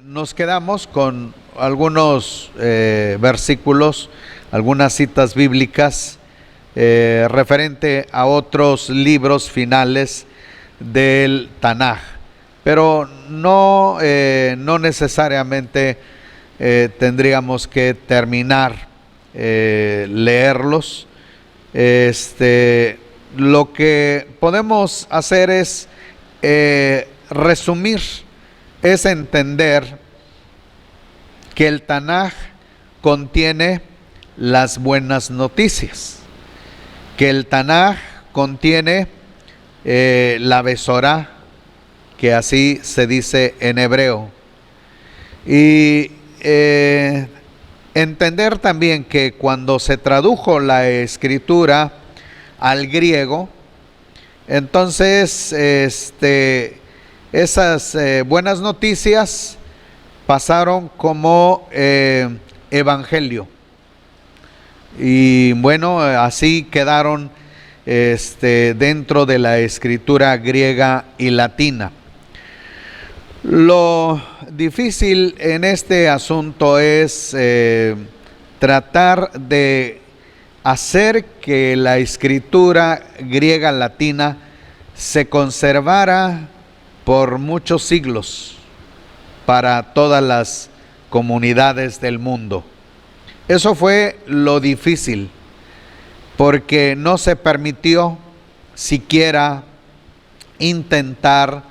nos quedamos con algunos versículos, algunas citas bíblicas referente a otros libros finales del Tanaj, pero no necesariamente tendríamos que terminar leerlos. Lo que podemos hacer es resumir, es entender que el Tanaj contiene las buenas noticias, que el Tanaj contiene la Besorá, que así se dice en hebreo, y entender también que cuando se tradujo la escritura al griego, entonces esas buenas noticias pasaron como evangelio, y bueno, así quedaron dentro de la escritura griega y latina. Lo difícil en este asunto es tratar de hacer que la escritura griega latina se conservara por muchos siglos para todas las comunidades del mundo. Eso fue lo difícil, porque no se permitió siquiera intentar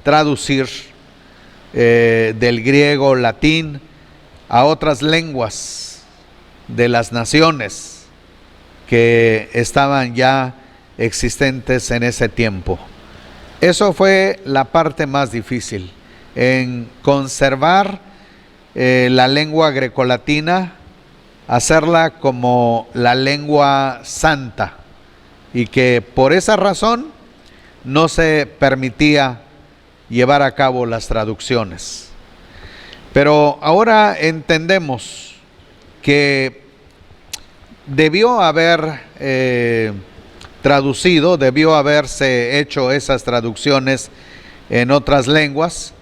traducir del griego latín a otras lenguas de las naciones que estaban ya existentes en ese tiempo. Eso fue la parte más difícil, en conservar la lengua grecolatina, hacerla como la lengua santa, y que por esa razón no se permitía llevar a cabo las traducciones. Pero ahora entendemos que debió haber traducido, debió haberse hecho esas traducciones en otras lenguas,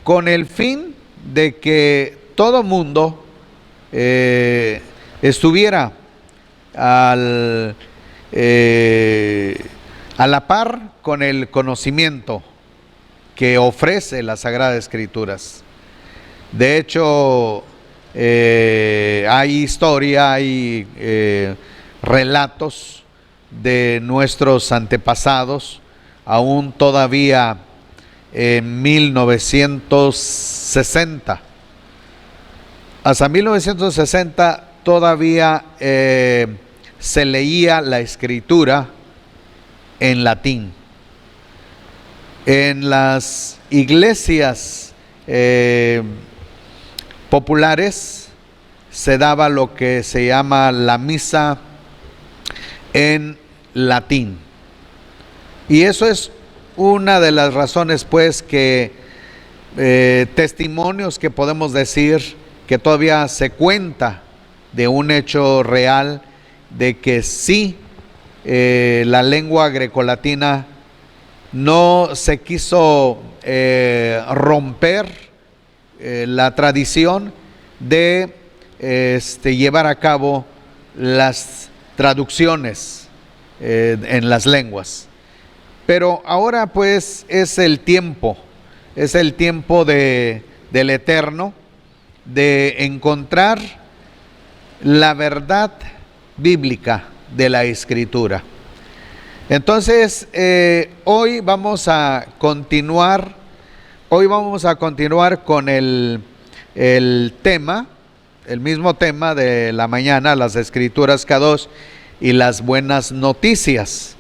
con el fin de que todo mundo estuviera a la par con el conocimiento que ofrece la Sagrada Escrituras. De hecho, hay historia, hay relatos de nuestros antepasados, aún todavía en 1960. Hasta 1960 todavía se leía la escritura en latín. En las iglesias populares se daba lo que se llama la misa en latín. Y eso es una de las razones, pues, que testimonios que podemos decir que todavía se cuenta de un hecho real, de que sí, la lengua grecolatina no se quiso romper la tradición de llevar a cabo las traducciones en las lenguas. Pero ahora pues es el tiempo del Eterno, de encontrar la verdad bíblica de la Escritura. Entonces, hoy vamos a continuar con el tema, el mismo tema de la mañana, las Escrituras Kadosh y las buenas noticias.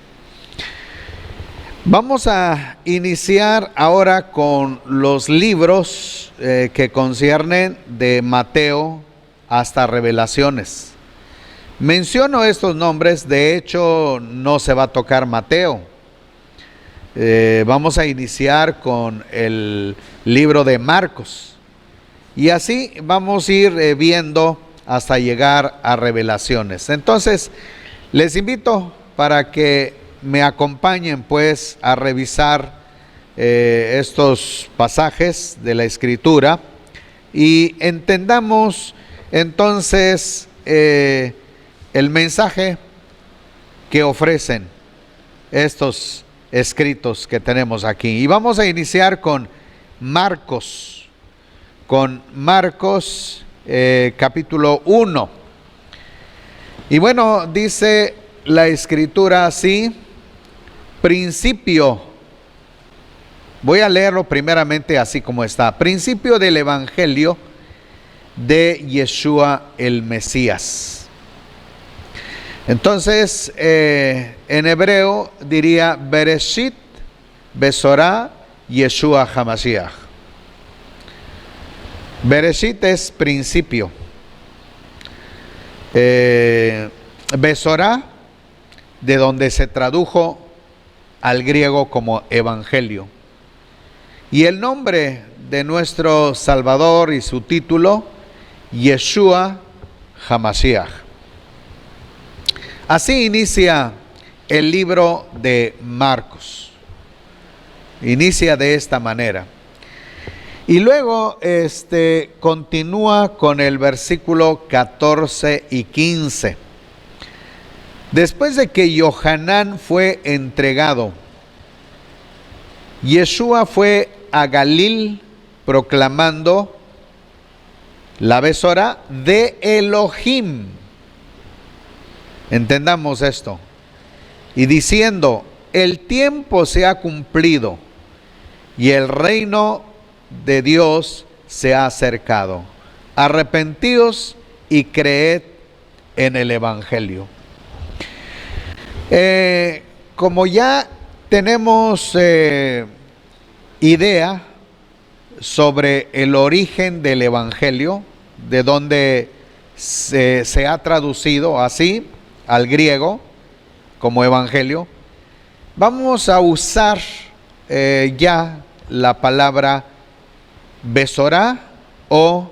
Vamos a iniciar ahora con los libros que conciernen de Mateo hasta Revelaciones. Menciono estos nombres, de hecho no se va a tocar Mateo. Vamos a iniciar con el libro de Marcos. Y así vamos a ir viendo hasta llegar a Revelaciones. Entonces, les invito para que me acompañen pues a revisar estos pasajes de la Escritura y entendamos entonces el mensaje que ofrecen estos escritos que tenemos aquí. Y vamos a iniciar con Marcos, capítulo 1. Y bueno, dice la escritura así: principio, voy a leerlo primeramente así como está: principio del evangelio de Yeshua el Mesías. Entonces, en hebreo diría Bereshit Besorá Yeshua HaMashiach. Bereshit es principio. Besorá, de donde se tradujo al griego como evangelio. Y el nombre de nuestro Salvador y su título, Yeshua HaMashiach. Así inicia el libro de Marcos. Inicia de esta manera. Y luego continúa con el versículo 14 y 15. Después de que Yohanan fue entregado, Yeshua fue a Galil proclamando la Besorá de Elohim. Entendamos esto. Y diciendo: el tiempo se ha cumplido y el reino de Dios se ha acercado. Arrepentíos y creed en el evangelio. Como ya tenemos idea sobre el origen del evangelio, de donde se ha traducido así al griego como evangelio, vamos a usar ya la palabra Besorá o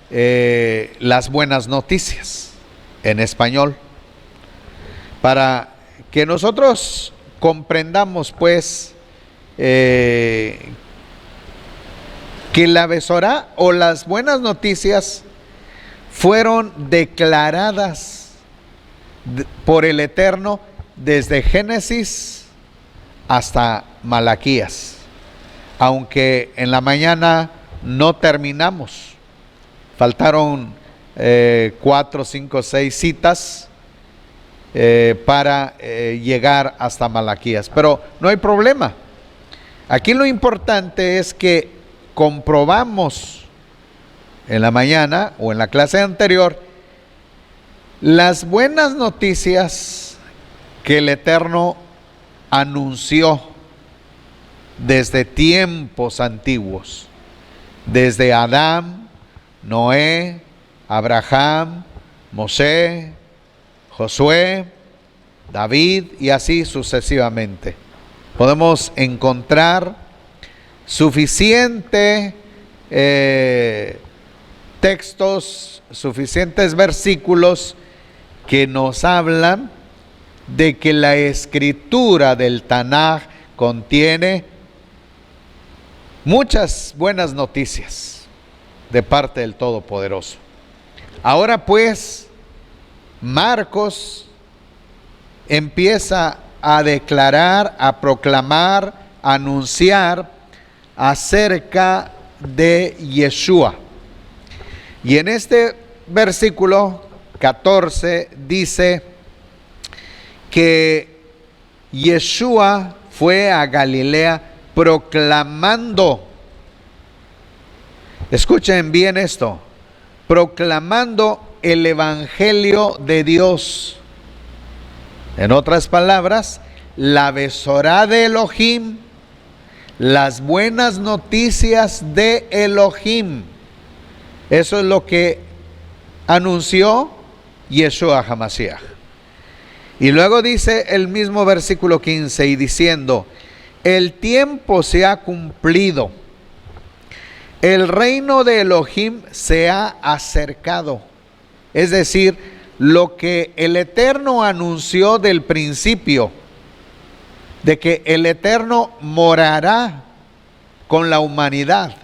las buenas noticias en español, para que nosotros comprendamos pues que la Besorá o las buenas noticias fueron declaradas por el Eterno desde Génesis hasta Malaquías, aunque en la mañana no terminamos, faltaron 4, 5, 6 citas para llegar hasta Malaquías, pero no hay problema. Aquí lo importante es que comprobamos en la mañana o en la clase anterior las buenas noticias que el Eterno anunció desde tiempos antiguos, desde Adán, Noé, Abraham, Mosé, Josué, David y así sucesivamente. Podemos encontrar suficiente textos, suficientes versículos que nos hablan de que la escritura del Tanaj contiene muchas buenas noticias de parte del Todopoderoso. Ahora pues, Marcos empieza a declarar, a proclamar, a anunciar acerca de Yeshua. Y en este versículo 14 dice que Yeshua fue a Galilea proclamando, escuchen bien esto, proclamando el evangelio de Dios. En otras palabras, la Besorá de Elohim, las buenas noticias de Elohim. Eso es lo que anunció Yeshua HaMashiach. Y luego dice el mismo versículo 15, y diciendo: el tiempo se ha cumplido, el reino de Elohim se ha acercado. Es decir, lo que el Eterno anunció del principio, de que el Eterno morará con la humanidad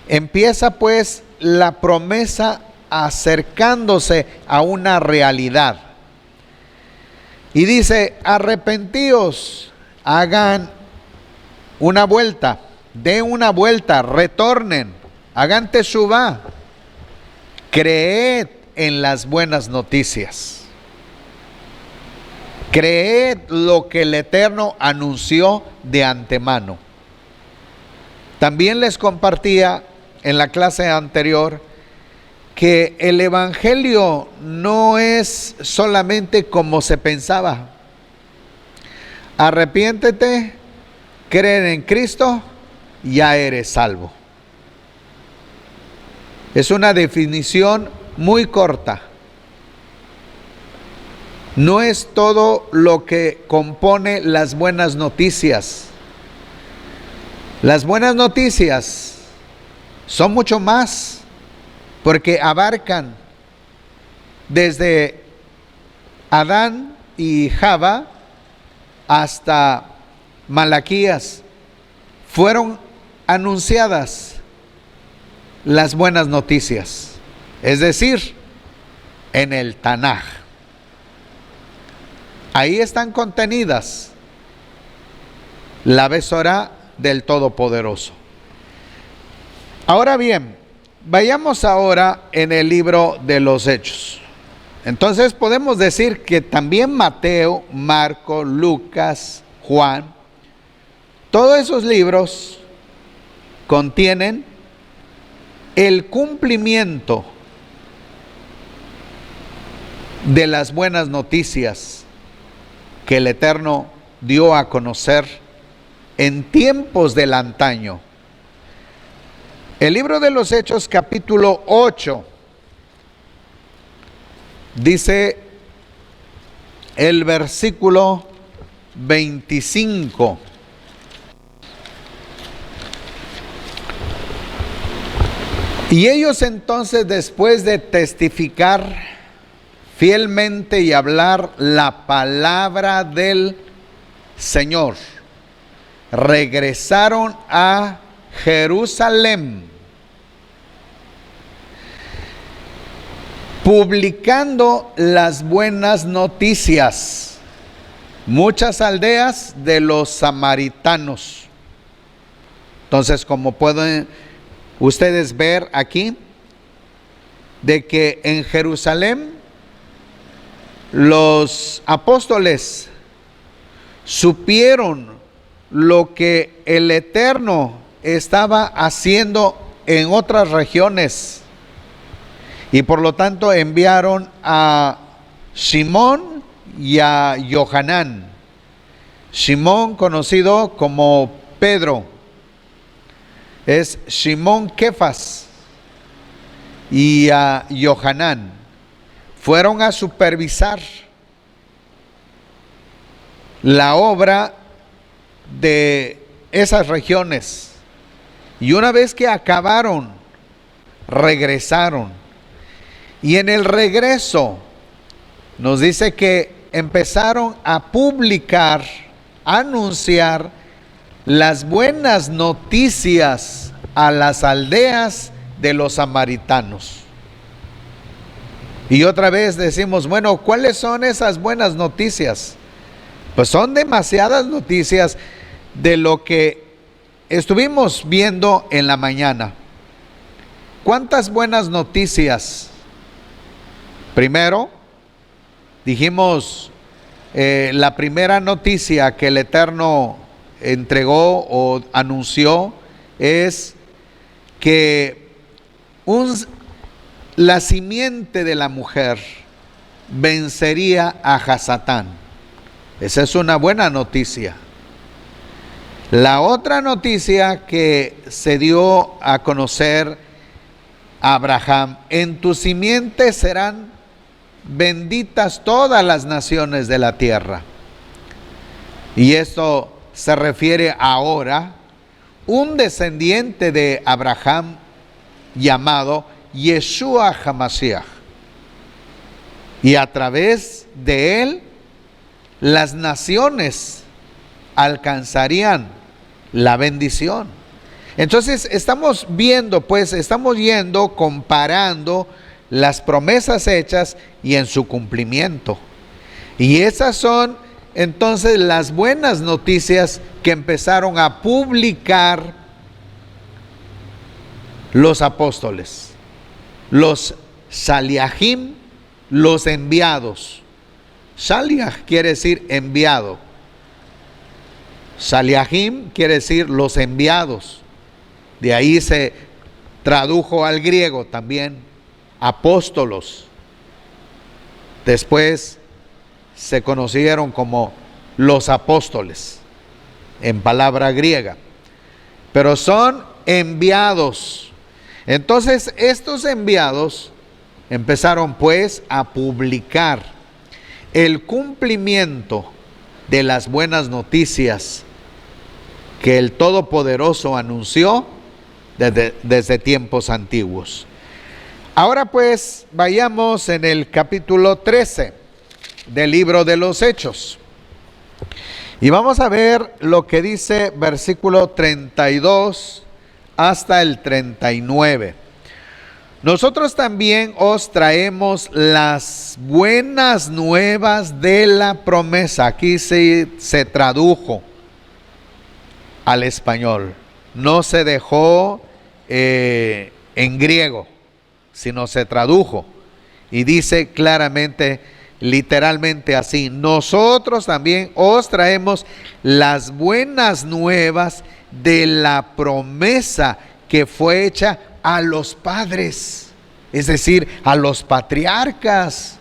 Empieza pues la promesa acercándose a una realidad. Y dice, arrepentíos, hagan una vuelta, den una vuelta, retornen, hagan teshuvá, creed en las buenas noticias. Creed lo que el Eterno anunció de antemano. También les compartía en la clase anterior que el Evangelio no es solamente como se pensaba. Arrepiéntete, cree en Cristo, ya eres salvo. Es una definición muy corta. No es todo lo que compone las buenas noticias. Las buenas noticias son mucho más, porque abarcan desde Adán y Java hasta Malaquías. Fueron anunciadas las buenas noticias, es decir, en el Tanaj. Ahí están contenidas la Besorá del Todopoderoso. Ahora bien, vayamos ahora en el libro de los Hechos. Entonces podemos decir que también Mateo, Marco, Lucas, Juan, todos esos libros contienen el cumplimiento de las buenas noticias que el Eterno dio a conocer en tiempos del antaño. El libro de los Hechos, capítulo 8, dice el versículo 25. Y ellos entonces, después de testificar fielmente y hablar la palabra del Señor, regresaron a Jerusalén, publicando las buenas noticias. Muchas aldeas de los samaritanos. Entonces, como pueden ustedes ver aquí, de que en Jerusalén los apóstoles supieron lo que el Eterno estaba haciendo en otras regiones, y por lo tanto enviaron a Simón y a Johanán. Simón, conocido como Pedro, es Simón Kefas, y a Johanán. Fueron a supervisar la obra de esas regiones, y una vez que acabaron, regresaron. Y en el regreso nos dice que empezaron a publicar, a anunciar las buenas noticias a las aldeas de los samaritanos. Y otra vez decimos, bueno, ¿cuáles son esas buenas noticias? Pues son demasiadas noticias de lo que estuvimos viendo en la mañana. ¿Cuántas buenas noticias? Primero, dijimos, la primera noticia que el Eterno entregó o anunció es que la simiente de la mujer vencería a Hasatán. Esa es una buena noticia. La otra noticia que se dio a conocer a Abraham: en tu simiente serán benditas todas las naciones de la tierra. Y esto se refiere ahora un descendiente de Abraham llamado Yeshua HaMashiach, y a través de él las naciones alcanzarían la bendición. Entonces estamos viendo, pues estamos yendo, comparando las promesas hechas y en su cumplimiento. Y esas son entonces las buenas noticias que empezaron a publicar los apóstoles, los Shaliachim, los enviados. Shaliach quiere decir enviado. Shaliachim quiere decir los enviados. De ahí se tradujo al griego también apóstolos. Después se conocieron como los apóstoles en palabra griega. Pero son enviados. Entonces estos enviados empezaron pues a publicar el cumplimiento de las buenas noticias que el Todopoderoso anunció desde tiempos antiguos. Ahora pues vayamos en el capítulo 13 del libro de los Hechos. Y vamos a ver lo que dice versículo 32 hasta el 39. Nosotros también os traemos las buenas nuevas de la promesa. Aquí se tradujo al español. No se dejó en griego, sino se tradujo. Y dice claramente, literalmente así: nosotros también os traemos las buenas nuevas de la promesa que fue hecha a los padres, es decir, a los patriarcas.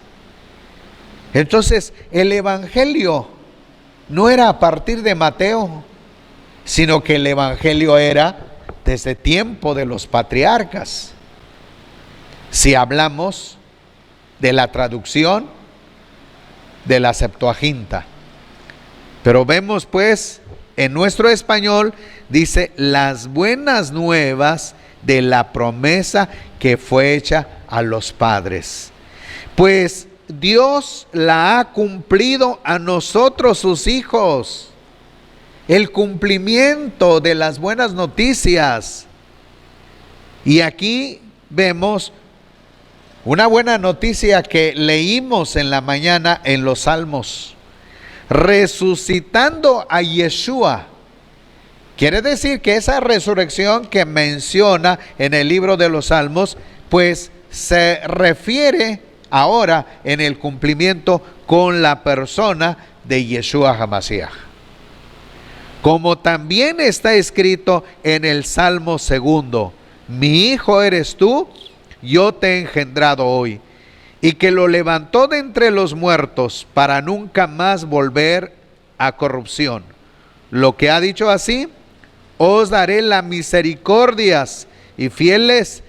Entonces, el evangelio no era a partir de Mateo, sino que el evangelio era desde tiempo de los patriarcas. Si hablamos de la traducción de la Septuaginta. Pero vemos pues en nuestro español dice las buenas nuevas de la promesa que fue hecha a los padres. Pues Dios la ha cumplido a nosotros sus hijos. El cumplimiento de las buenas noticias. Y aquí vemos una buena noticia que leímos en la mañana en los Salmos. Resucitando a Yeshua. Quiere decir que esa resurrección que menciona en el libro de los Salmos, pues se refiere ahora en el cumplimiento con la persona de Yeshua HaMashiach. Como también está escrito en el Salmo 2, mi hijo eres tú, yo te he engendrado hoy, y que lo levantó de entre los muertos para nunca más volver a corrupción. Lo que ha dicho así, os daré las misericordias y fieles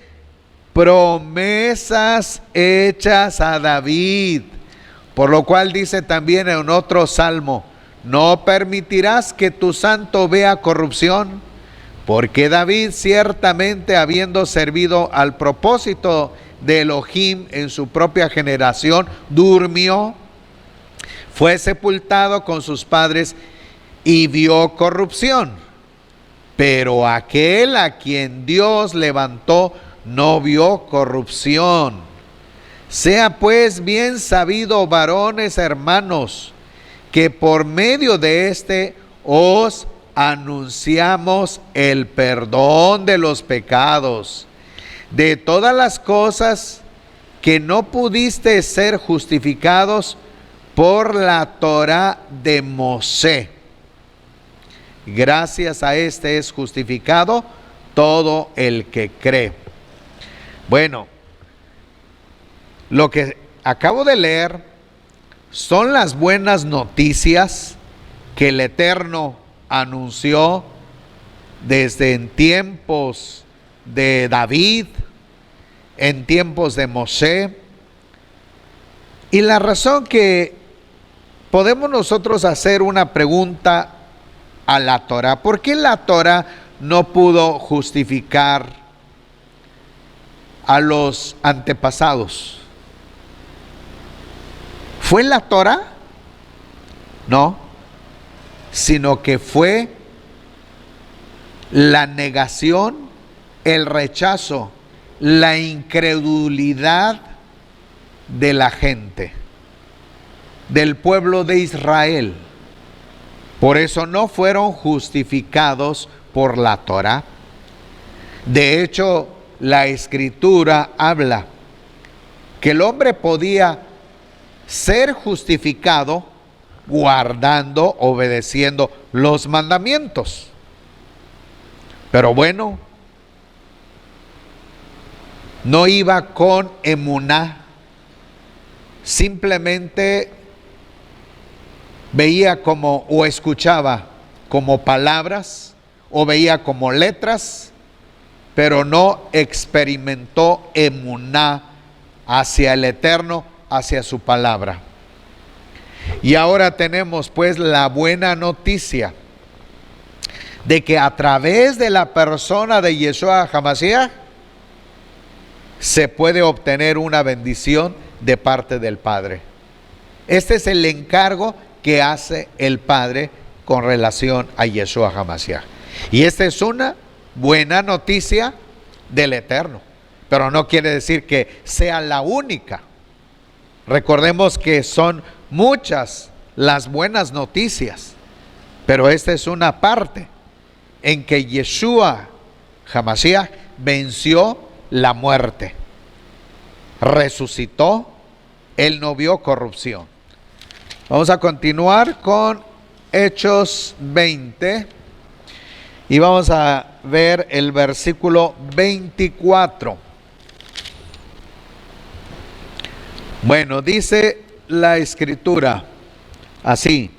promesas hechas a David. Por lo cual dice también en otro salmo, no permitirás que tu santo vea corrupción, porque David ciertamente habiendo servido al propósito de Elohim en su propia generación, durmió, fue sepultado con sus padres y vio corrupción. Pero aquel a quien Dios levantó no vio corrupción. Sea pues bien sabido, varones hermanos, que por medio de este os anunciamos el perdón de los pecados, de todas las cosas que no pudiste ser justificados por la Torá de Mosé. Gracias a este es justificado todo el que cree. Bueno, lo que acabo de leer son las buenas noticias que el Eterno anunció desde en tiempos de David, en tiempos de Mosé. Y la razón que podemos nosotros hacer una pregunta a la Torá: ¿por qué la Torá no pudo justificar a los antepasados? ¿Fue la Torá? No, sino que fue la negación, el rechazo, la incredulidad de la gente, del pueblo de Israel. Por eso no fueron justificados por la Torá. De hecho, la Escritura habla que el hombre podía ser justificado guardando, obedeciendo los mandamientos. Pero bueno, no iba con emuná, simplemente veía como o escuchaba como palabras o veía como letras, pero no experimentó emuná hacia el Eterno, hacia su palabra. Y ahora tenemos pues la buena noticia de que a través de la persona de Yeshua HaMashiach se puede obtener una bendición de parte del Padre. Este es el encargo que hace el Padre con relación a Yeshua HaMashiach. Y esta es una buena noticia del Eterno, pero no quiere decir que sea la única. Recordemos que son muchas las buenas noticias, pero esta es una parte en que Yeshua HaMashiach venció la muerte, resucitó, él no vio corrupción. Vamos a continuar con Hechos 20 y vamos a ver el versículo 24. Bueno, dice la Escritura así: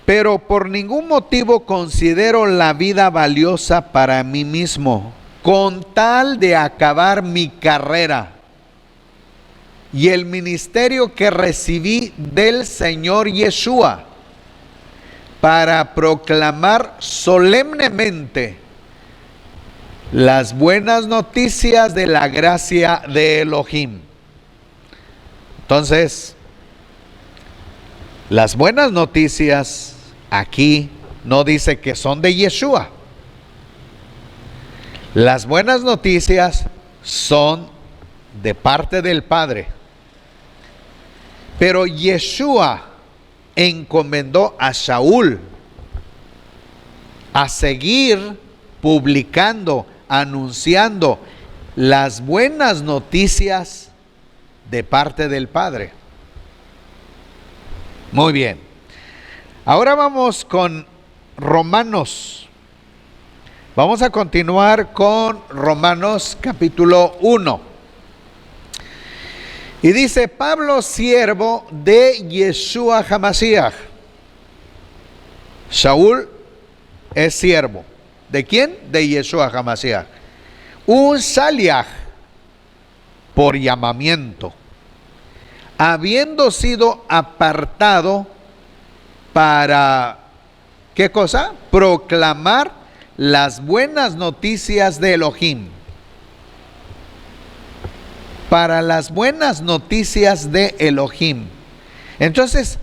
pero por ningún motivo considero la vida valiosa para mí mismo, con tal de acabar mi carrera y el ministerio que recibí del Señor Yeshua, para proclamar solemnemente las buenas noticias de la gracia de Elohim. Entonces, las buenas noticias aquí no dice que son de Yeshua. Las buenas noticias son de parte del Padre. Pero Yeshua encomendó a Shaul a seguir publicando, anunciando las buenas noticias de parte del Padre. Muy bien. Ahora vamos con Romanos. Vamos a continuar con Romanos capítulo 1. Y dice: Pablo, siervo de Yeshua HaMashiach. Shaul es siervo. ¿De quién? De Yeshua HaMashiach. Un shaliach por llamamiento, habiendo sido apartado para, ¿qué cosa? Proclamar las buenas noticias de Elohim. Para las buenas noticias de Elohim. Entonces,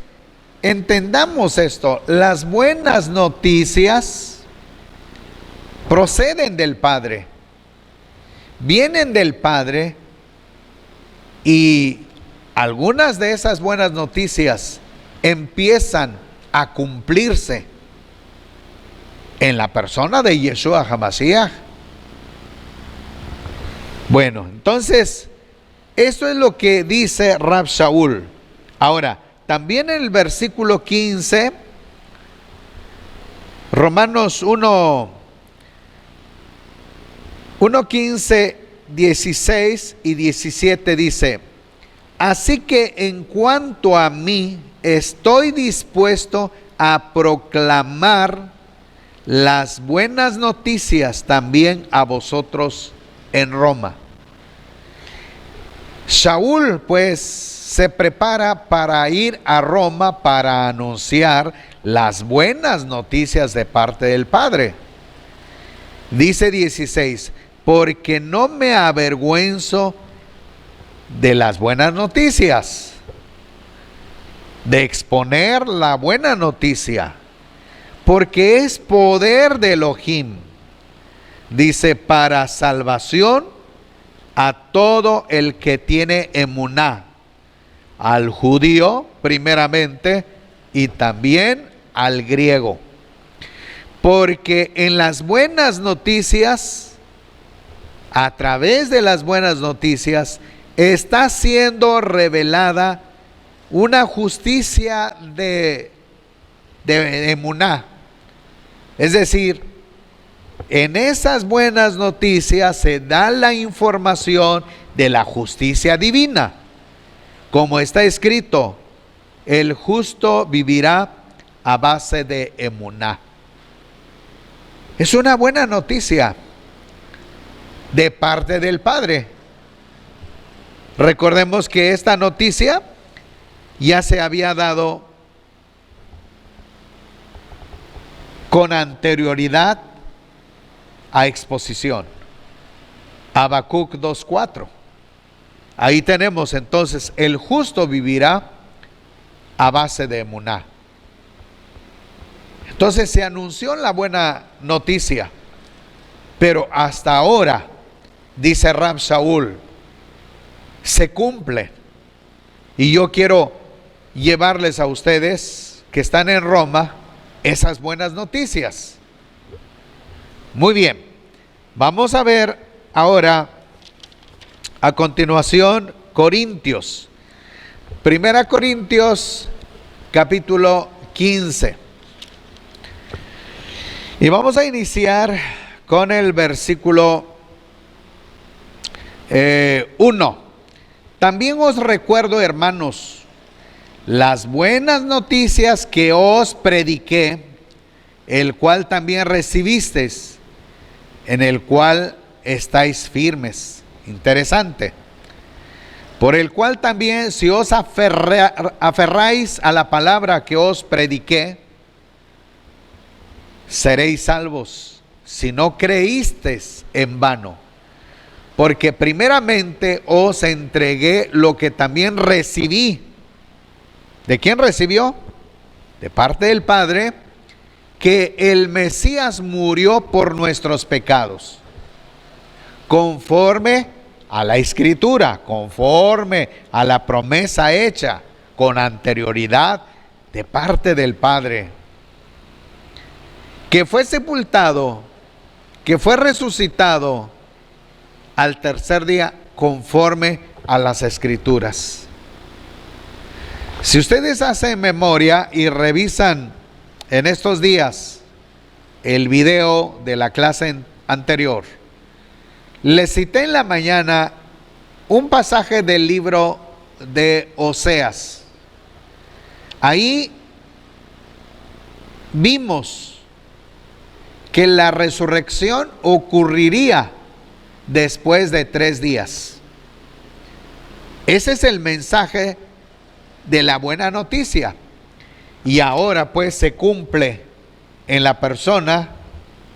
entendamos esto: las buenas noticias proceden del Padre, vienen del Padre, y algunas de esas buenas noticias empiezan a cumplirse en la persona de Yeshua HaMashiach. Bueno, entonces, eso es lo que dice Rab Shaul. Ahora, también en el versículo 15, Romanos 1:15, 16 y 17 dice: así que en cuanto a mí, estoy dispuesto a proclamar las buenas noticias también a vosotros en Roma. Shaul pues se prepara para ir a Roma para anunciar las buenas noticias de parte del Padre. Dice 16: porque no me avergüenzo de las buenas noticias, de exponer la buena noticia, porque es poder de Elohim Dice, para salvación a todo el que tiene emuná, al judío primeramente y también al griego. Porque en las buenas noticias, a través de las buenas noticias, está siendo revelada una justicia de emuná. Es decir, en esas buenas noticias se da la información de la justicia divina. Como está escrito, el justo vivirá a base de emuná. Es una buena noticia de parte del Padre. Recordemos que esta noticia ya se había dado con anterioridad a exposición. Habacuc 2:4. Ahí tenemos entonces, el justo vivirá a base de emuná. Entonces se anunció la buena noticia, pero hasta ahora, dice Rab Shaul, se cumple. Y yo quiero llevarles a ustedes que están en Roma esas buenas noticias. Muy bien, vamos a ver ahora a continuación Corintios. Primera Corintios capítulo 15. Y vamos a iniciar con el versículo 1. También os recuerdo, hermanos, las buenas noticias que os prediqué, el cual también recibisteis, en el cual estáis firmes. Interesante. Por el cual también, si os aferráis a la palabra que os prediqué, seréis salvos, si no creísteis en vano. Porque primeramente os entregué lo que también recibí. ¿De quién recibió? De parte del Padre, que el Mesías murió por nuestros pecados, conforme a la Escritura, conforme a la promesa hecha con anterioridad de parte del Padre, que fue sepultado, que fue resucitado al tercer día conforme a las Escrituras. Si ustedes hacen memoria y revisan en estos días el video de la clase anterior, les cité en la mañana un pasaje del libro de Oseas. Ahí vimos que la resurrección ocurriría después de 3 días. Ese es el mensaje de la buena noticia. Y ahora pues se cumple en la persona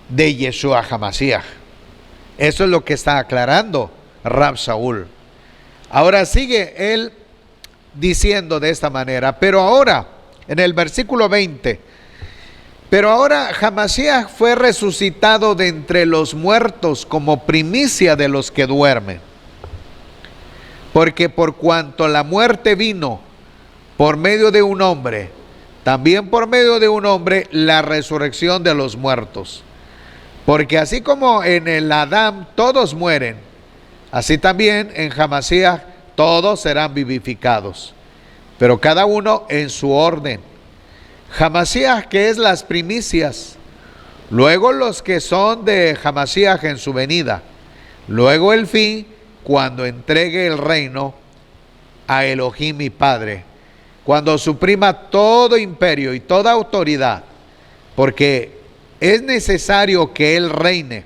de Yeshua HaMashiach. Eso es lo que está aclarando Rab Shaul. Ahora sigue él diciendo de esta manera, pero ahora, en el versículo 20, pero ahora HaMashiach fue resucitado de entre los muertos como primicia de los que duermen. Porque por cuanto la muerte vino por medio de un hombre, también por medio de un hombre la resurrección de los muertos. Porque así como en el Adán todos mueren, así también en HaMashiach todos serán vivificados, pero cada uno en su orden. HaMashiach, que es las primicias, luego los que son de HaMashiach en su venida, luego el fin, cuando entregue el reino a Elohim mi Padre, cuando suprima todo imperio y toda autoridad, porque es necesario que Él reine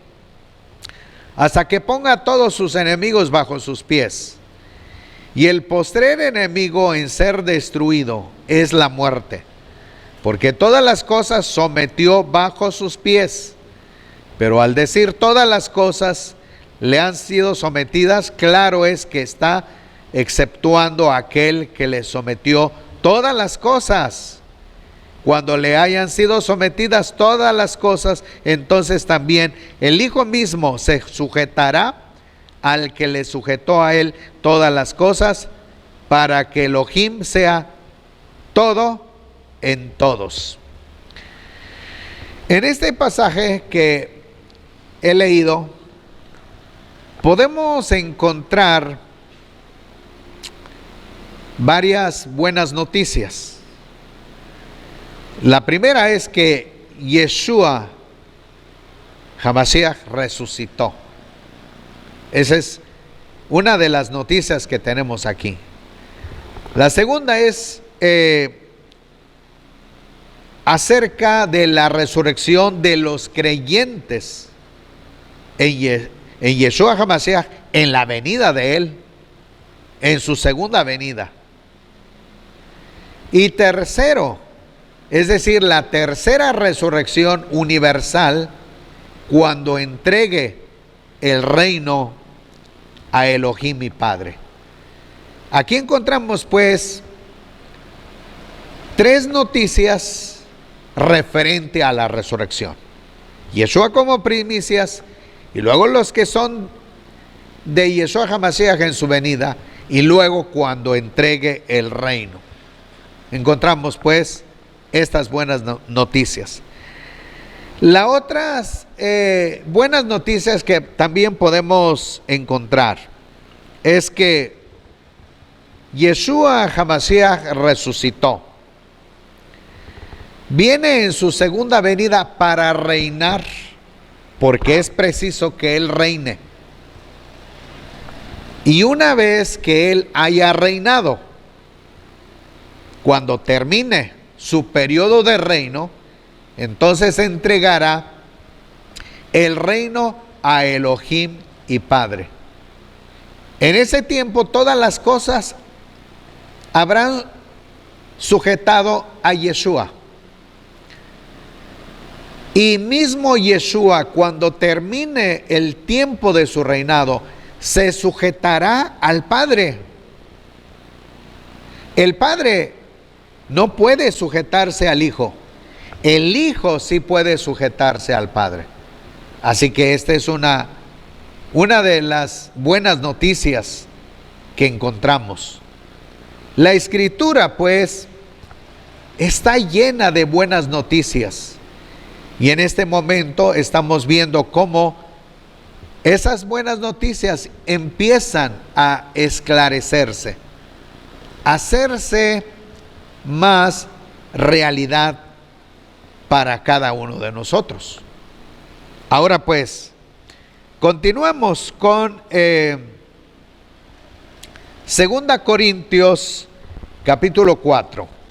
hasta que ponga a todos sus enemigos bajo sus pies. Y el postrer enemigo en ser destruido es la muerte, porque todas las cosas sometió bajo sus pies. Pero al decir todas las cosas le han sido sometidas, claro es que está exceptuando a aquel que le sometió todas las cosas, Cuando le hayan sido sometidas todas las cosas, entonces también el Hijo mismo se sujetará al que le sujetó a él todas las cosas, para que Elohim sea todo en todos. En este pasaje que he leído, podemos encontrar varias buenas noticias. La primera es que Yeshua HaMashiach resucitó. Esa es una de las noticias que tenemos aquí. La segunda es acerca de la resurrección de los creyentes en Yeshua HaMashiach, en la venida de Él, en su segunda venida. Y tercero, es decir, la tercera resurrección universal, cuando entregue el reino a Elohim y Padre. Aquí encontramos pues tres noticias referente a la resurrección. Yeshua como primicias, y luego los que son de Yeshua HaMashiach en su venida, y luego cuando entregue el reino. Encontramos pues estas buenas noticias. Las otras buenas noticias que también podemos encontrar es que Yeshua HaMashiach resucitó. Viene en su segunda venida para reinar, porque es preciso que Él reine. Y una vez que Él haya reinado, cuando termine su periodo de reino, entonces entregará el reino a Elohim y Padre. En ese tiempo todas las cosas habrán sujetado a Yeshua. Y mismo Yeshua, cuando termine el tiempo de su reinado, se sujetará al Padre. El Padre no puede sujetarse al Hijo. El Hijo sí puede sujetarse al Padre. Así que esta es una de las buenas noticias que encontramos. La Escritura, pues, está llena de buenas noticias. Y en este momento estamos viendo cómo esas buenas noticias empiezan a esclarecerse, a hacerse más realidad para cada uno de nosotros. Ahora pues, continuamos con 2 Corintios capítulo 4.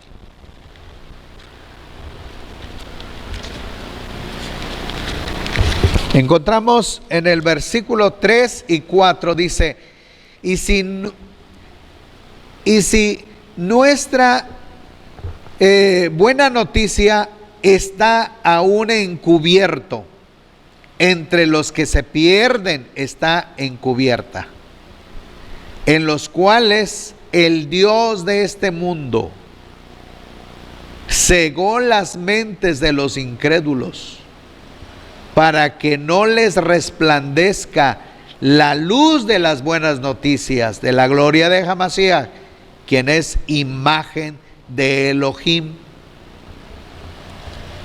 Encontramos en el versículo 3 y 4, dice: y si nuestra buena noticia está aún encubierto, entre los que se pierden está encubierta, en los cuales el Dios de este mundo cegó las mentes de los incrédulos, para que no les resplandezca la luz de las buenas noticias de la gloria de HaMashiach, quien es imagen de Elohim.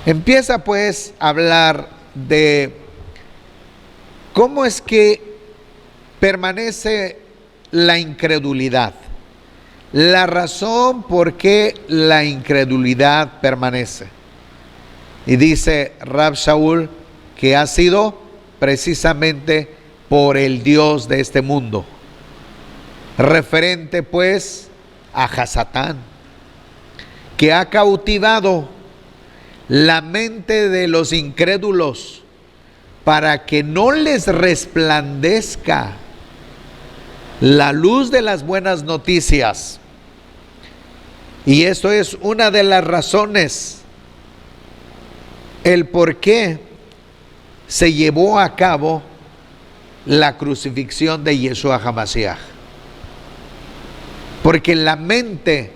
Empieza pues a hablar de cómo es que permanece la incredulidad, la razón por qué la incredulidad permanece. Y dice Rab Shaul que ha sido precisamente por el Dios de este mundo, referente pues a Hasatán, que ha cautivado la mente de los incrédulos para que no les resplandezca la luz de las buenas noticias. Y esto es una de las razones, el por qué se llevó a cabo la crucifixión de Yeshua HaMashiach. Porque la mente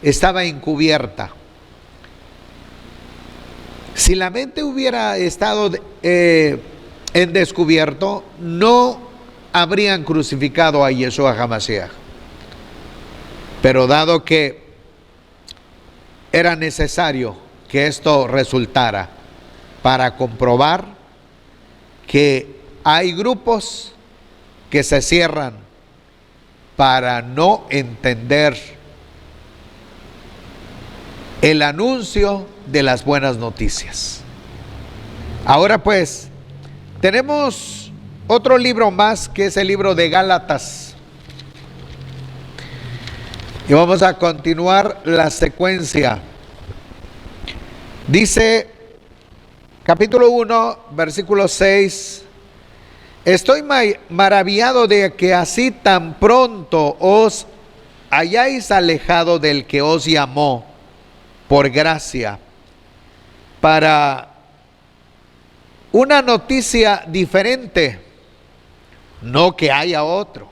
estaba encubierta. Si la mente hubiera estado en descubierto, no habrían crucificado a Yeshua HaMashiach. Pero dado que era necesario que esto resultara para comprobar que hay grupos que se cierran para no entender el anuncio de las buenas noticias. Ahora pues, tenemos otro libro más, que es el libro de Gálatas. Y vamos a continuar la secuencia. Dice, capítulo 1, versículo 6. Estoy maravillado de que así tan pronto os hayáis alejado del que os llamó por gracia para una noticia diferente, no que haya otro,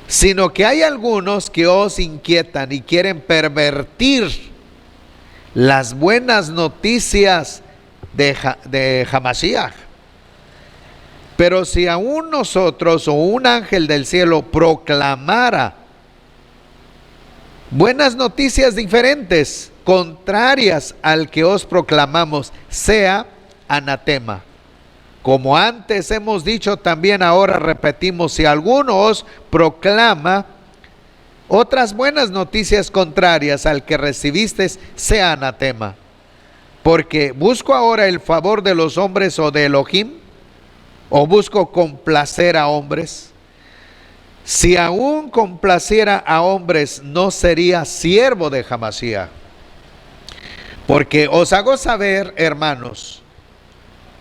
sino que hay algunos que os inquietan y quieren pervertir las buenas noticias de Hamashiach. Pero si aún nosotros o un ángel del cielo proclamara buenas noticias diferentes, contrarias al que os proclamamos, sea anatema. Como antes hemos dicho, también ahora repetimos, si alguno os proclama otras buenas noticias contrarias al que recibisteis, sea anatema. Porque busco ahora el favor de los hombres o de Elohim, o busco complacer a hombres. Si aún complaciera a hombres, no sería siervo de Hamashiach. Porque os hago saber, hermanos,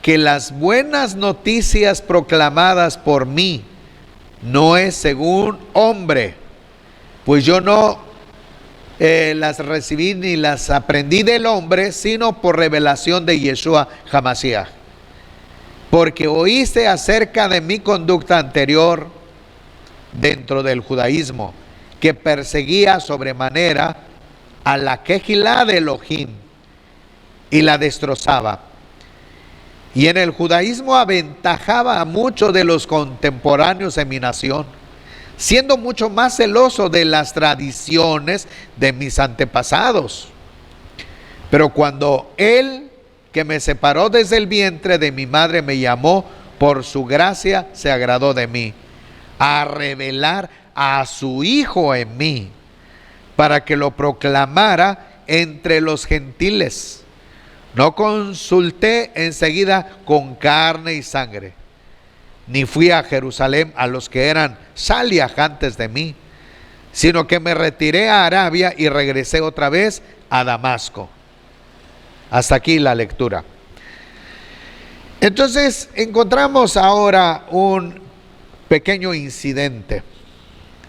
que las buenas noticias proclamadas por mí no es según hombre, pues yo no las recibí ni las aprendí del hombre, sino por revelación de Yeshua HaMashiach. Porque oíste acerca de mi conducta anterior dentro del judaísmo, que perseguía sobremanera a la Kehilá de Elohim y la destrozaba. Y en el judaísmo aventajaba a muchos de los contemporáneos en mi nación, siendo mucho más celoso de las tradiciones de mis antepasados. Pero cuando Él, que me separó desde el vientre de mi madre, me llamó, por su gracia se agradó de mí, a revelar a su Hijo en mí, para que lo proclamara entre los gentiles. No consulté enseguida con carne y sangre, ni fui a Jerusalén a los que eran salias antes de mí, sino que me retiré a Arabia y regresé otra vez a Damasco. Hasta aquí la lectura. Entonces encontramos ahora un pequeño incidente.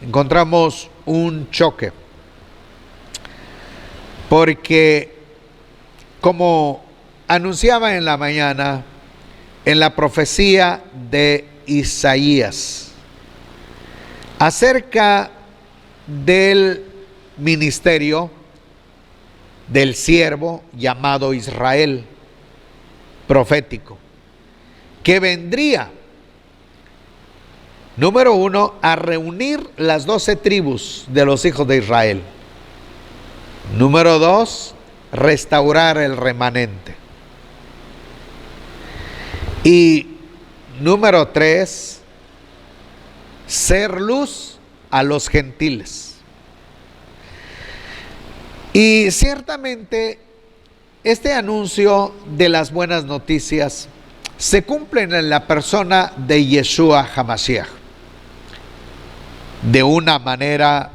Encontramos un choque. Porque como anunciaba en la mañana, en la profecía de Isaías, acerca del ministerio del siervo llamado Israel, profético, que vendría, número 1, a reunir las 12 tribus de los hijos de Israel. Número 2, restaurar el remanente. Y número 3, ser luz a los gentiles. Y ciertamente este anuncio de las buenas noticias se cumple en la persona de Yeshua HaMashiach de una manera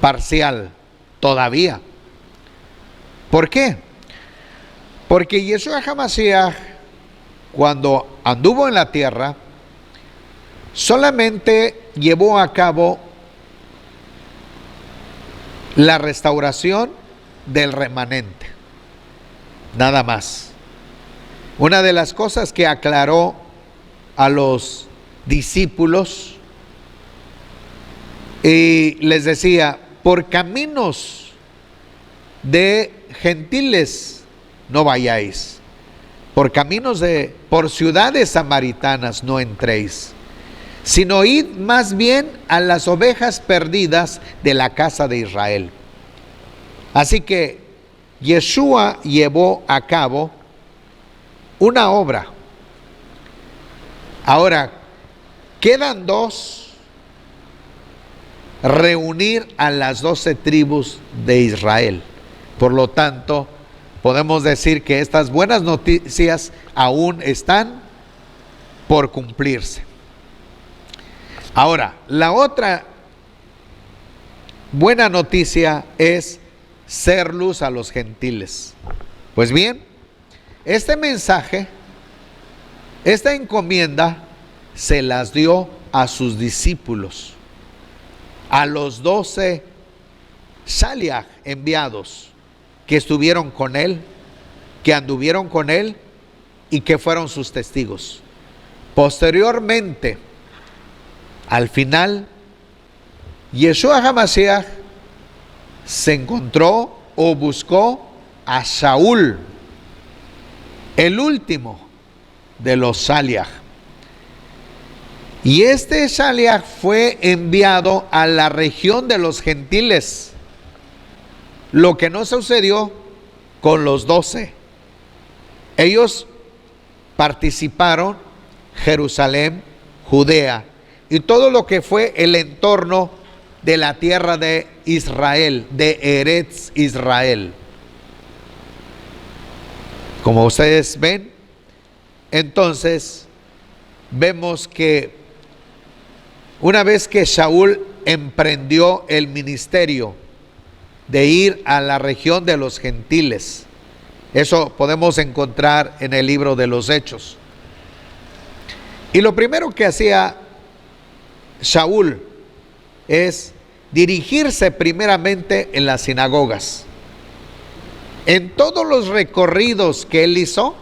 parcial todavía. ¿Por qué? Porque Yeshua HaMashiach, cuando anduvo en la tierra, solamente llevó a cabo la restauración del remanente, nada más. Una de las cosas que aclaró a los discípulos y les decía, por caminos de gentiles no vayáis, por ciudades samaritanas no entréis, sino id más bien a las ovejas perdidas de la casa de Israel. Así que Yeshua llevó a cabo una obra. Ahora, quedan dos: reunir a las 12 tribus de Israel. Por lo tanto, podemos decir que estas buenas noticias aún están por cumplirse. Ahora, la otra buena noticia es ser luz a los gentiles. Pues bien, este mensaje, esta encomienda, se las dio a sus discípulos, a los 12 Shaliach enviados que estuvieron con él, que anduvieron con él y que fueron sus testigos. Posteriormente, al final, Yeshua HaMashiach se encontró o buscó a Saúl, el último de los Shaliach. Y este Shaliach fue enviado a la región de los gentiles, lo que no sucedió con los 12. Ellos participaron Jerusalén, Judea y todo lo que fue el entorno de la tierra de Israel, de Eretz Israel. Como ustedes ven, entonces vemos que una vez que Saúl emprendió el ministerio de ir a la región de los gentiles, eso podemos encontrar en el libro de los Hechos. Y lo primero que hacía Saúl es dirigirse primeramente en las sinagogas. En todos los recorridos que él hizo,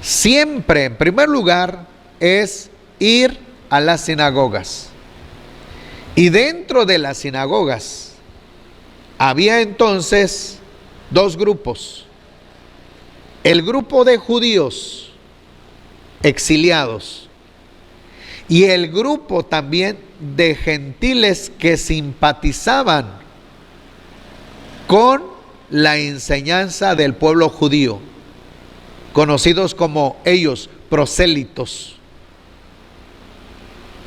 siempre en primer lugar es ir a las sinagogas. Y dentro de las sinagogas había entonces dos grupos: el grupo de judíos exiliados y el grupo también de gentiles que simpatizaban con la enseñanza del pueblo judío, conocidos como ellos prosélitos.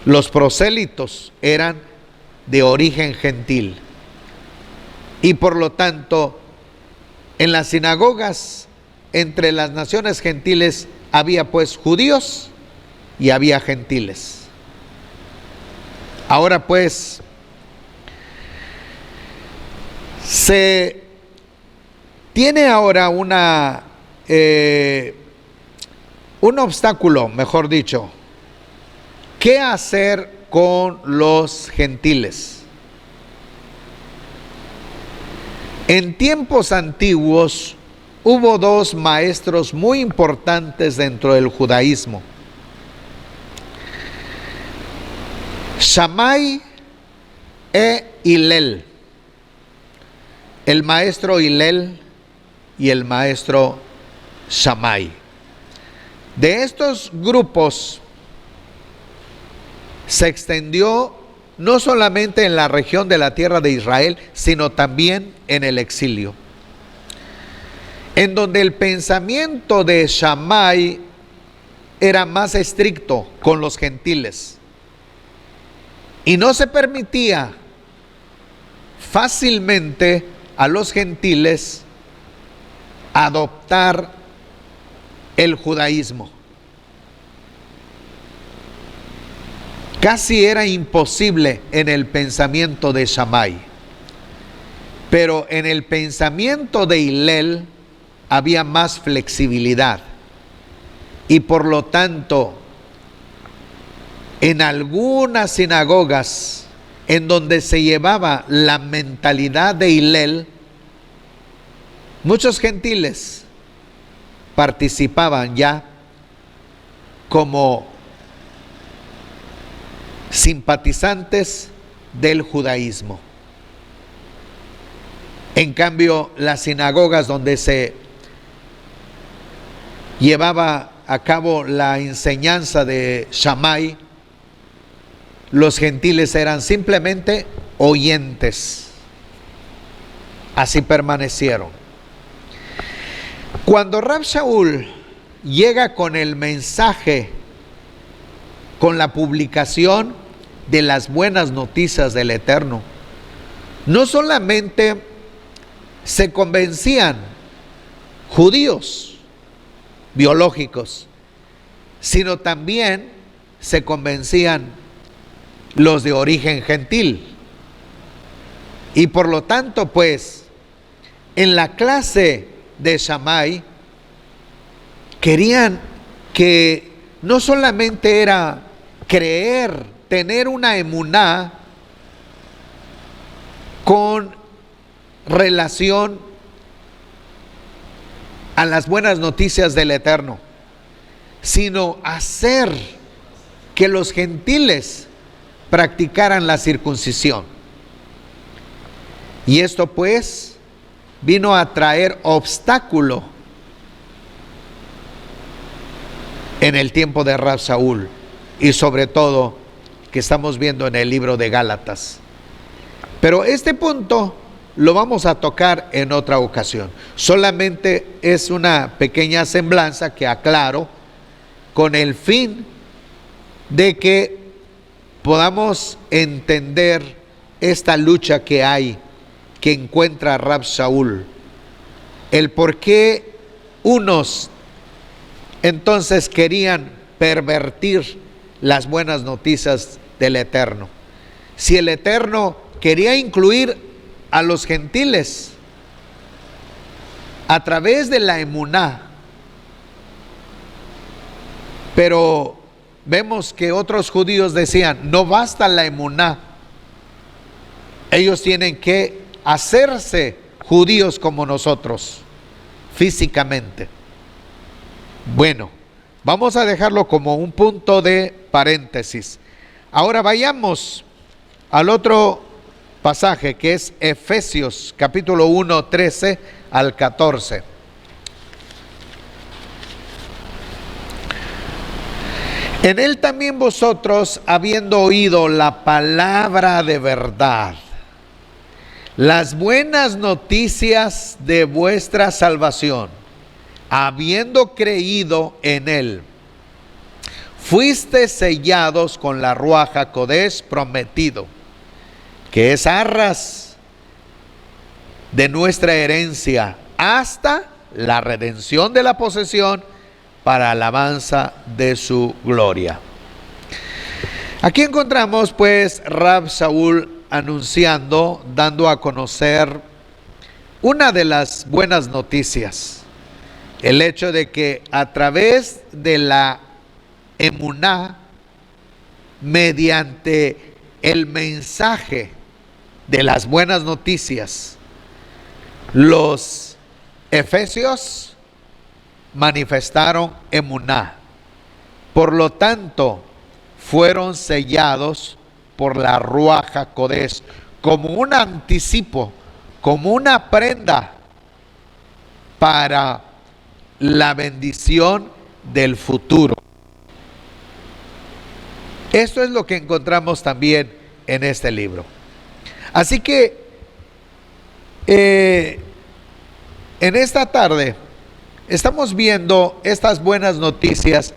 Los prosélitos eran de origen gentil y por lo tanto en las sinagogas entre las naciones gentiles había pues judíos y había gentiles. Ahora pues se tiene ahora un obstáculo, mejor dicho. ¿Qué hacer con los gentiles? En tiempos antiguos hubo dos maestros muy importantes dentro del judaísmo: Shammai e Hillel. El maestro Hillel y el maestro Shammai. De estos grupos se extendió no solamente en la región de la tierra de Israel, sino también en el exilio, en donde el pensamiento de Shammai era más estricto con los gentiles y no se permitía fácilmente a los gentiles adoptar el judaísmo. Casi era imposible en el pensamiento de Shammai, pero en el pensamiento de Hillel había más flexibilidad y por lo tanto en algunas sinagogas en donde se llevaba la mentalidad de Hillel, muchos gentiles participaban ya como simpatizantes del judaísmo. En cambio, las sinagogas donde se llevaba a cabo la enseñanza de Shammai, los gentiles eran simplemente oyentes. Así permanecieron. Cuando Rab Shaul llega con el mensaje, con la publicación de las buenas noticias del Eterno, no solamente se convencían judíos biológicos, sino también se convencían los de origen gentil. Y por lo tanto, pues, en la clase de Shammai, querían que no solamente era creer, tener una emuná con relación a las buenas noticias del Eterno, sino hacer que los gentiles practicaran la circuncisión. Y esto pues vino a traer obstáculo en el tiempo de Rab Shaul, y sobre todo que estamos viendo en el libro de Gálatas. Pero este punto lo vamos a tocar en otra ocasión. Solamente es una pequeña semblanza que aclaro con el fin de que podamos entender esta lucha que hay, que encuentra Rab Shaul, el por qué unos entonces querían pervertir las buenas noticias del Eterno. Si el Eterno quería incluir a los gentiles a través de la emuná, pero vemos que otros judíos decían, no basta la emuná, ellos tienen que hacerse judíos como nosotros, físicamente. Bueno, vamos a dejarlo como un punto de paréntesis. Ahora vayamos al otro pasaje, que es Efesios capítulo 1, 13 al 14. En él también vosotros, habiendo oído la palabra de verdad, las buenas noticias de vuestra salvación, habiendo creído en él, fuiste sellados con la Ruach HaKodesh prometido, que es arras de nuestra herencia hasta la redención de la posesión para alabanza de su gloria. Aquí encontramos pues Rab Shaul anunciando, dando a conocer una de las buenas noticias, el hecho de que a través de la emuná, mediante el mensaje de las buenas noticias, los efesios manifestaron emuná. Por lo tanto, fueron sellados por la Ruach HaKodesh como un anticipo, como una prenda para la bendición del futuro. Esto es lo que encontramos también en este libro. Así que en esta tarde estamos viendo estas buenas noticias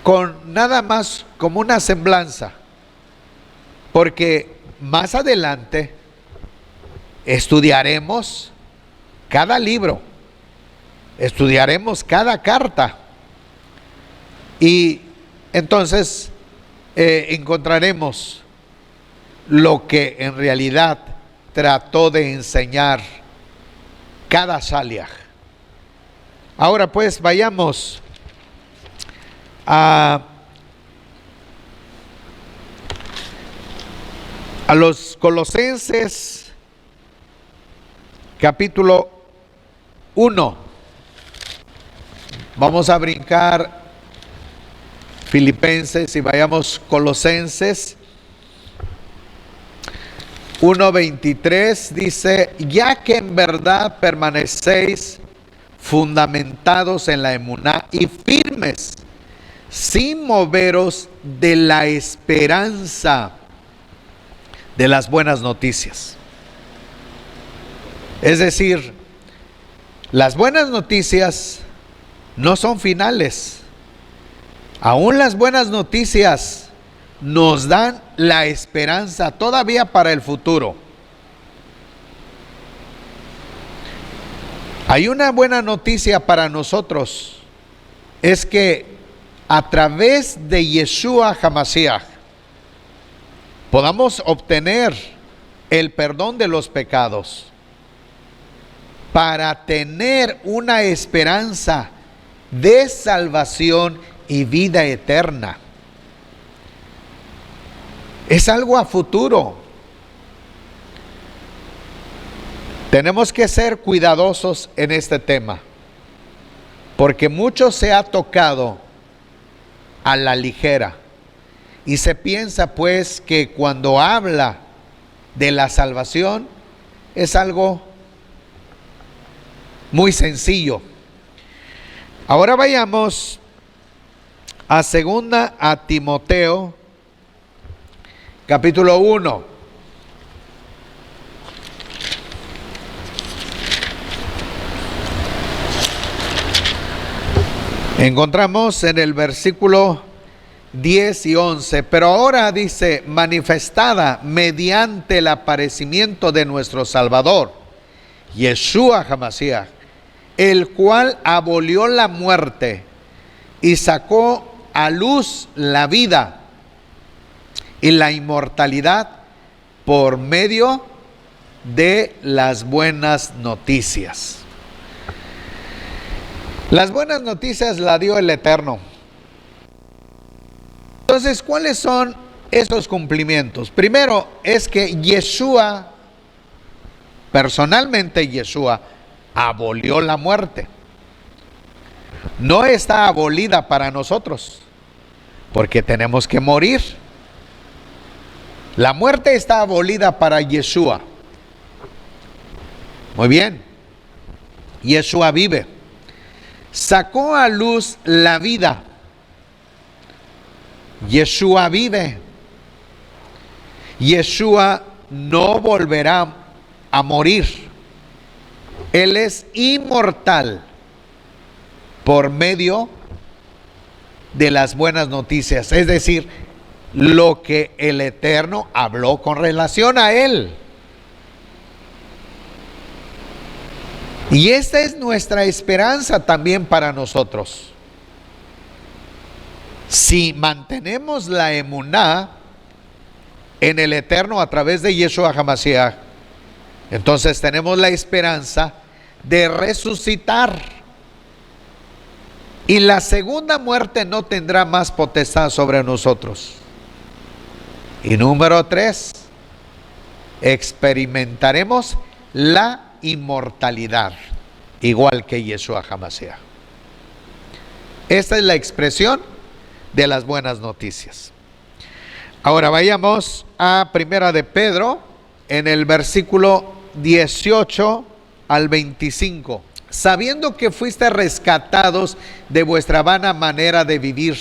con nada más como una semblanza, porque más adelante estudiaremos cada libro, estudiaremos cada carta, y entonces encontraremos lo que en realidad trató de enseñar cada shaliach. Ahora pues vayamos a los Colosenses capítulo 1. Vamos a brincar Filipenses y vayamos Colosenses 1:23 dice, ya que en verdad permanecéis fundamentados en la emuná y firmes, sin moveros de la esperanza de las buenas noticias. Es decir, las buenas noticias no son finales. Aún las buenas noticias nos dan la esperanza todavía para el futuro. Hay una buena noticia para nosotros, es que a través de Yeshua HaMashiach podamos obtener el perdón de los pecados para tener una esperanza de salvación y vida eterna. Es algo a futuro. Tenemos que ser cuidadosos en este tema, porque mucho se ha tocado a la ligera y se piensa pues que cuando habla de la salvación es algo muy sencillo. Ahora vayamos a segunda a Timoteo, capítulo 1. Encontramos en el versículo 10 y 11, pero ahora dice, manifestada mediante el aparecimiento de nuestro Salvador, Yeshua HaMashiach, el cual abolió la muerte y sacó a luz la vida y la inmortalidad por medio de las buenas noticias. Las buenas noticias la dio el Eterno. Entonces, ¿cuáles son esos cumplimientos? Primero es que Yeshua, personalmente Yeshua, abolió la muerte. No está abolida para nosotros, porque tenemos que morir. La muerte está abolida para Yeshua. Muy bien. Yeshua vive. Sacó a luz la vida. Yeshua vive. Yeshua no volverá a morir. Él es inmortal por medio de las buenas noticias, es decir, lo que el Eterno habló con relación a Él. Y esta es nuestra esperanza también para nosotros. Si mantenemos la emuná en el Eterno a través de Yeshua HaMashiach, entonces tenemos la esperanza de resucitar. Y la segunda muerte no tendrá más potestad sobre nosotros. Y número 3, experimentaremos la inmortalidad, igual que Yeshua HaMashiach. Esta es la expresión de las buenas noticias. Ahora vayamos a Primera de Pedro, en el versículo 18 al 25. Sabiendo que fuiste rescatados de vuestra vana manera de vivir,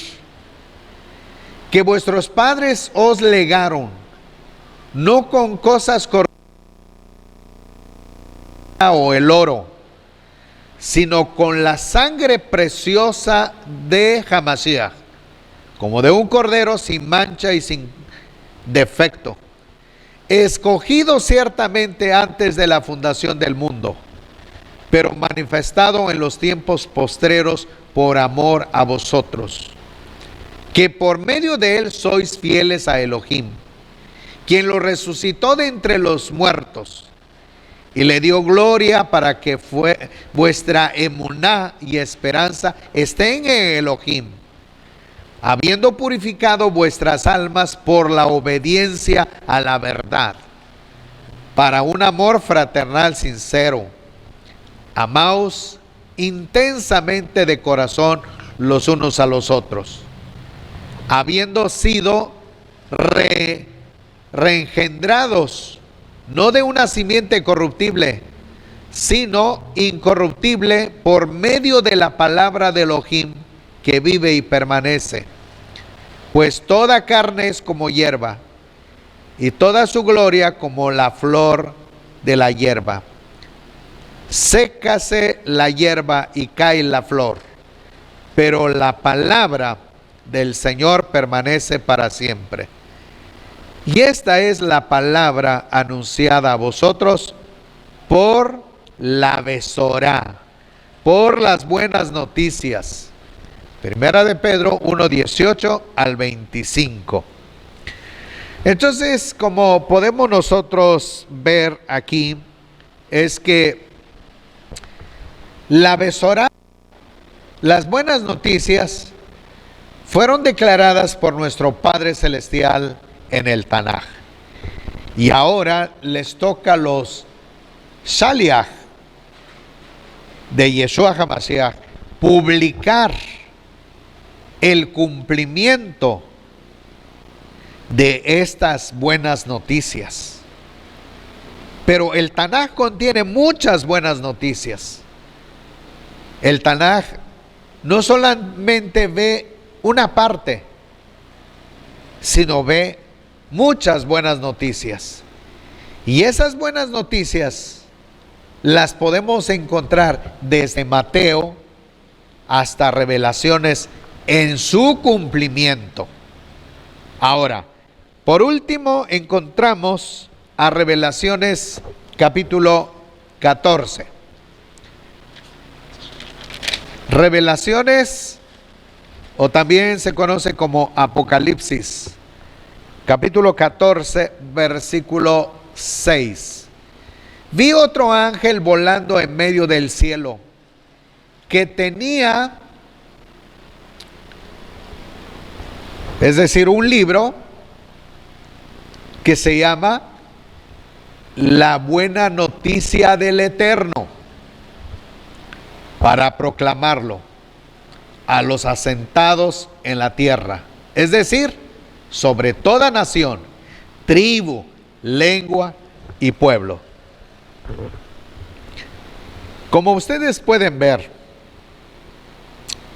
que vuestros padres os legaron, no con cosas corruptas o el oro, sino con la sangre preciosa de Hamashiach, como de un cordero sin mancha y sin defecto, escogido ciertamente antes de la fundación del mundo, pero manifestado en los tiempos postreros por amor a vosotros, que por medio de él sois fieles a Elohim, quien lo resucitó de entre los muertos y le dio gloria, para que vuestra emuná y esperanza estén en Elohim, habiendo purificado vuestras almas por la obediencia a la verdad, para un amor fraternal sincero. Amaos intensamente de corazón los unos a los otros, habiendo sido reengendrados no de una simiente corruptible, sino incorruptible por medio de la palabra de Elohim que vive y permanece. Pues toda carne es como hierba, y toda su gloria como la flor de la hierba. Sécase la hierba y cae la flor, pero la palabra del Señor permanece para siempre. Y esta es la palabra anunciada a vosotros por la Besorá, por las buenas noticias. Primera de Pedro 1:18 al 25. Entonces, como podemos nosotros ver aquí, es que la Besorá, las buenas noticias, fueron declaradas por nuestro Padre Celestial en el Tanaj. Y ahora les toca a los Shaliach de Yeshua HaMashiach publicar el cumplimiento de estas buenas noticias. Pero el Tanaj contiene muchas buenas noticias. El Tanaj no solamente ve una parte, sino ve muchas buenas noticias. Y esas buenas noticias las podemos encontrar desde Mateo hasta Revelaciones en su cumplimiento. Ahora, por último, encontramos a Revelaciones capítulo 14. Revelaciones, o también se conoce como Apocalipsis, capítulo 14, versículo 6. Vi otro ángel volando en medio del cielo, que tenía, es decir, un libro que se llama La Buena Noticia del Eterno, para proclamarlo a los asentados en la tierra, es decir, sobre toda nación, tribu, lengua y pueblo. Como ustedes pueden ver,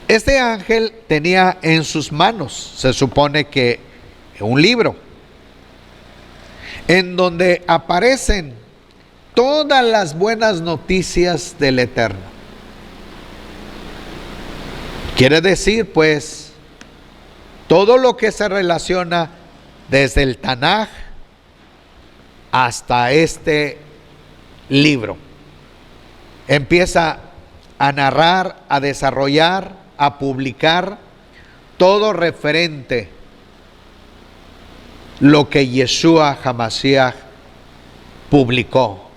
este ángel tenía en sus manos, se supone que un libro, en donde aparecen todas las buenas noticias del Eterno. Quiere decir, pues, todo lo que se relaciona desde el Tanaj hasta este libro. Empieza a narrar, a desarrollar, a publicar todo referente lo que Yeshua HaMashiach publicó,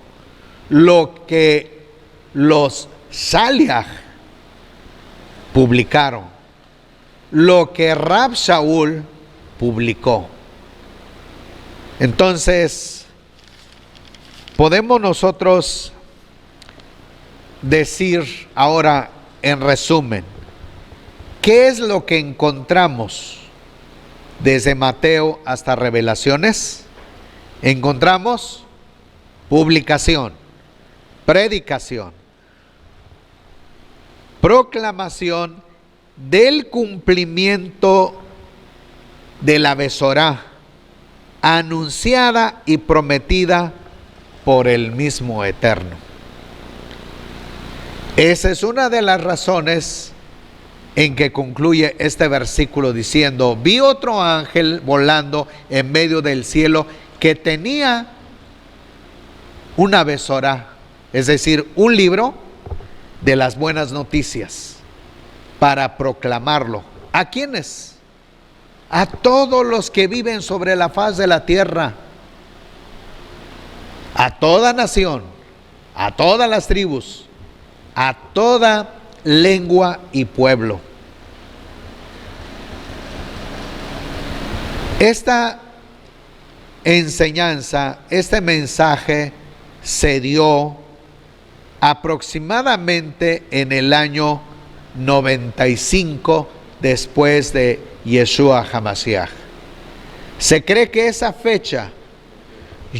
lo que los Shaliach publicaron, lo que Rab Shaul publicó. Entonces, podemos nosotros decir ahora en resumen, ¿qué es lo que encontramos desde Mateo hasta Revelaciones? Encontramos publicación, predicación, proclamación del cumplimiento de la Besorá, anunciada y prometida por el mismo Eterno. Esa es una de las razones en que concluye este versículo diciendo: vi otro ángel volando en medio del cielo que tenía una Besorá, es decir, un libro de las buenas noticias, para proclamarlo. ¿A quiénes? A todos los que viven sobre la faz de la tierra, a toda nación, a todas las tribus, a toda lengua y pueblo. Esta enseñanza, este mensaje se dio aproximadamente en el año 95 después de Yeshua HaMashiach. Se cree que esa fecha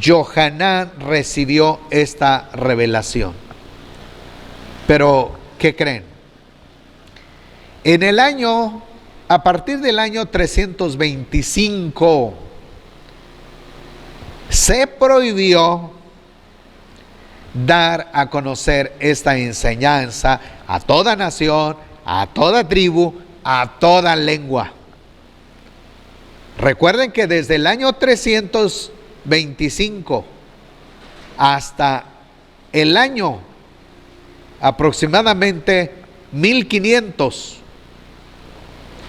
Johanán recibió esta revelación. Pero, ¿qué creen? A partir del año 325, se prohibió dar a conocer esta enseñanza a toda nación, a toda tribu, a toda lengua. Recuerden que desde el año 325 hasta el año aproximadamente 1500,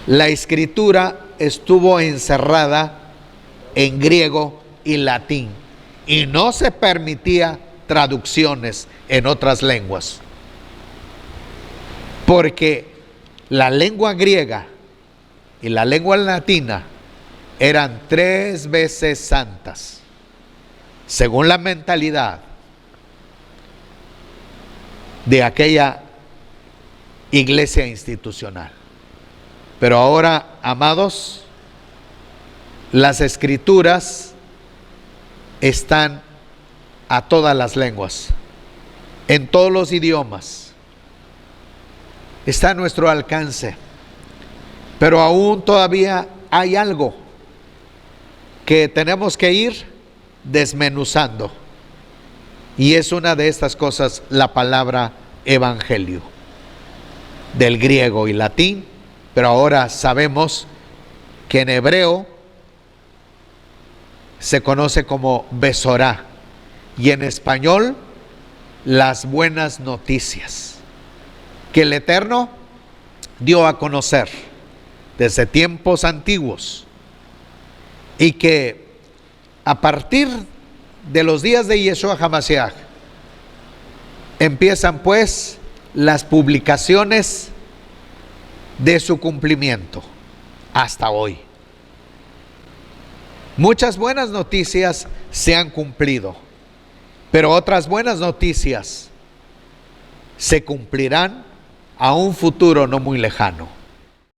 la escritura estuvo encerrada en griego y latín y no se permitía traducciones en otras lenguas, porque la lengua griega y la lengua latina eran 3 veces santas, según la mentalidad de aquella iglesia institucional. Pero ahora, amados, las escrituras están a todas las lenguas, en todos los idiomas. Está a nuestro alcance. Pero aún todavía hay algo que tenemos que ir desmenuzando. Y es una de estas cosas la palabra evangelio, del griego y latín, pero ahora sabemos que en hebreo se conoce como Besorá y en español las buenas noticias que el Eterno dio a conocer desde tiempos antiguos y que a partir de los días de Yeshua HaMashiach empiezan pues las publicaciones de su cumplimiento hasta hoy. Muchas buenas noticias se han cumplido, pero otras buenas noticias se cumplirán a un futuro no muy lejano.